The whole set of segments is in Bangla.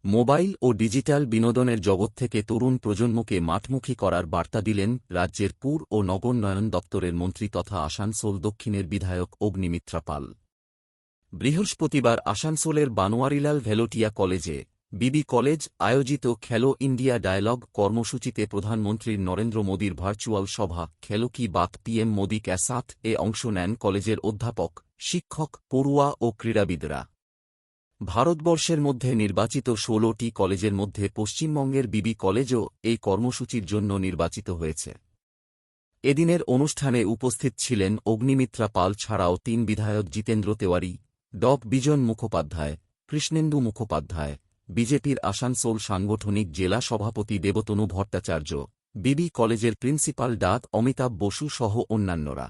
মোবাইল ও ডিজিটাল বিনোদনের জগৎ থেকে তরুণ প্রজন্মকে মাঠমুখী করার বার্তা দিলেন রাজ্যের পুর ও নগরোন্নয়ন দপ্তরের মন্ত্রী তথা আসানসোল দক্ষিণের বিধায়ক অগ্নিমিত্রা পাল। বৃহস্পতিবার আসানসোলের বানোয়ারিলাল ভেলোটিয়া কলেজে বিবি কলেজ আয়োজিত খেলো ইন্ডিয়া ডায়ালগ কর্মসূচিতে প্রধানমন্ত্রী নরেন্দ্র মোদীর ভার্চুয়াল সভা খেলো কি বাত পিএম মোদি কে সাথ এ অংশ নেন কলেজের অধ্যাপক, শিক্ষক, পড়ুয়া ও ক্রীড়াবিদরা। ভারতবর্ষের মধ্যে নির্বাচিত ১৬টি কলেজের মধ্যে পশ্চিমবঙ্গের বিবি কলেজও এই কর্মসূচির জন্য নির্বাচিত হয়েছে। এদিনের অনুষ্ঠানে উপস্থিত ছিলেন অগ্নিমিত্রা পাল ছাড়াও ৩ বিধায়ক জিতেন্দ্র তেওয়ারি, ড বিজন মুখোপাধ্যায়, কৃষ্ণেন্দু মুখোপাধ্যায়, বিজেপির আসানসোল সাংগঠনিক জেলা সভাপতি দেবতনু ভট্টাচার্য, বিবি কলেজের প্রিন্সিপাল ডা অমিতাভ বসু সহ অন্যান্যরা।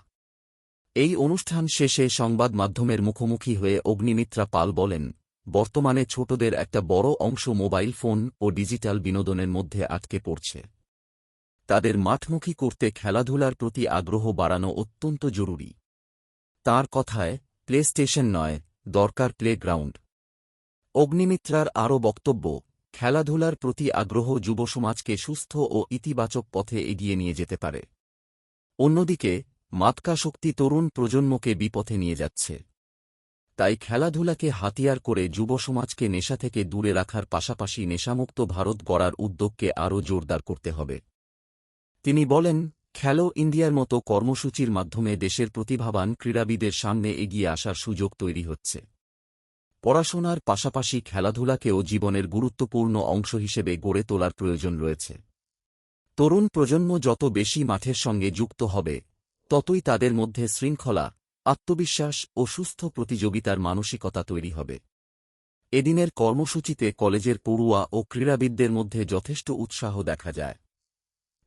এই অনুষ্ঠান শেষে সংবাদ মাধ্যমের মুখোমুখি হয়ে অগ্নিমিত্রা পাল বলেন, বর্তমানে ছোটদের একটা বড় অংশ মোবাইল ফোন ও ডিজিটাল বিনোদনের মধ্যে আটকে পড়ছে। তাদের মাঠমুখী করতে খেলাধুলার প্রতি আগ্রহ বাড়ানো অত্যন্ত জরুরি। তাঁর কথায়, প্লে স্টেশন নয়, দরকার প্লেগ্রাউন্ড। অগ্নিমিত্রার আরও বক্তব্য, খেলাধুলার প্রতি আগ্রহ যুবসমাজকে সুস্থ ও ইতিবাচক পথে এগিয়ে নিয়ে যেতে পারে। অন্যদিকে মাদকাসক্তি তরুণ প্রজন্মকে বিপথে নিয়ে যাচ্ছে। তাই খেলাধুলাকে হাতিয়ার করে যুবসমাজকে নেশা থেকে দূরে রাখার পাশাপাশি নেশামুক্ত ভারত গড়ার উদ্যোগকে আরও জোরদার করতে হবে। তিনি বলেন, খেলো ইন্ডিয়ার মতো কর্মসূচির মাধ্যমে দেশের প্রতিভাবান ক্রীড়াবিদের সামনে এগিয়ে আসার সুযোগ তৈরি হচ্ছে। পড়াশোনার পাশাপাশি খেলাধুলাকেও জীবনের গুরুত্বপূর্ণ অংশ হিসেবে গড়ে তোলার প্রয়োজন রয়েছে। তরুণ প্রজন্ম যত বেশি মাঠের সঙ্গে যুক্ত হবে, ততই তাদের মধ্যে শৃঙ্খলা, আত্মবিশ্বাস ও সুস্থ প্রতিযোগিতার মানসিকতা তৈরি হবে। এদিনের কর্মসূচিতে কলেজের পড়ুয়া ও ক্রীড়াবিদদের মধ্যে যথেষ্ট উৎসাহ দেখা যায়।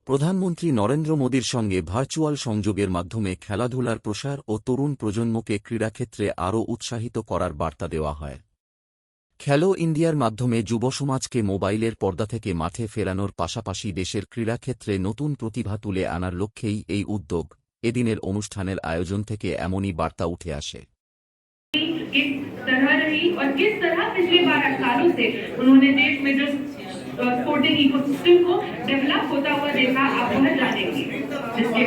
প্রধানমন্ত্রী নরেন্দ্র মোদীর সঙ্গে ভার্চুয়াল সংযোগের মাধ্যমে খেলাধুলার প্রসার ও তরুণ প্রজন্মকে ক্রীড়াক্ষেত্রে আরও উৎসাহিত করার বার্তা দেওয়া হয়। খেলো ইন্ডিয়ার মাধ্যমে যুবসমাজকে মোবাইলের পর্দা থেকে মাঠে ফেরানোর পাশাপাশি দেশের ক্রীড়াক্ষেত্রে নতুন প্রতিভা তুলে আনার লক্ষ্যেই এই উদ্যোগ। এদিনের অনুষ্ঠানের আয়োজন থেকে এমনই বার্তা উঠে আসে। स्पोर्टिंग इकोसिस्टम को डेवलप होता हुआ देखा, आप वह जानेंगे, जिसके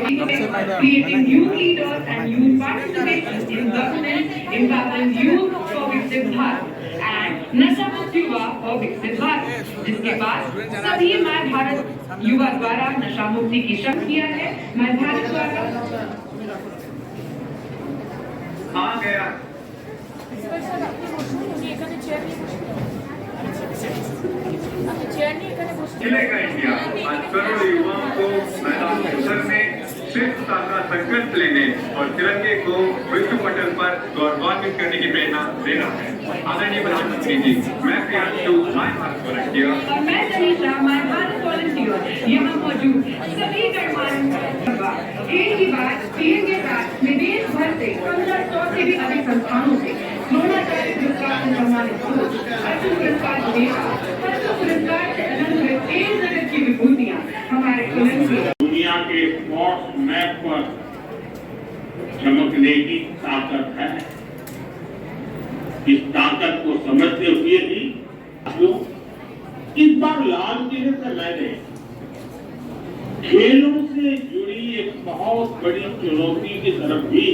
creating youth leaders and youth participation in government, empowering youth for विकसित भारत एंड नशा मुक्त युवा फॉर विकसित भारत, जिसके बाद सभी माय भारत युवा द्वारा नशा मुक्ति की शपथ किया है। माय भारत द्वारा आ गया खिलेगा इंडिया। आज करोड़ों युवाओं को मैदान में श्रेष्ठता का संकल्प लेने और तिरंगे को विश्व पटल पर गौरवान्वित करने की प्रेरणा दे रहा है। आदरणीय प्रधानमंत्री जी, मैं प्रियांशु माय भारत वॉलंटियर और मैं तनीषा माय भारत वॉलंटियर यहाँ मौजूद सभी गणमान्य एक ही बात पीएम के साथ विदेश भर से 1500 से भी अधिक संस्थानों से द्रोणाचार्य पुरस्कार से सम्मानित अर्जुन पुरस्कार पुरस्कार से अलंकृत 1 जगत की विभूतियाँ हमारे दुनिया के स्पोर्ट्स मैप पर चमकने की ताकत है। इस ताकत को समझते हुए भी इस बार लाल किले से मैंने खेलों से जुड़ी एक बहुत बड़ी चुनौती की तरफ भी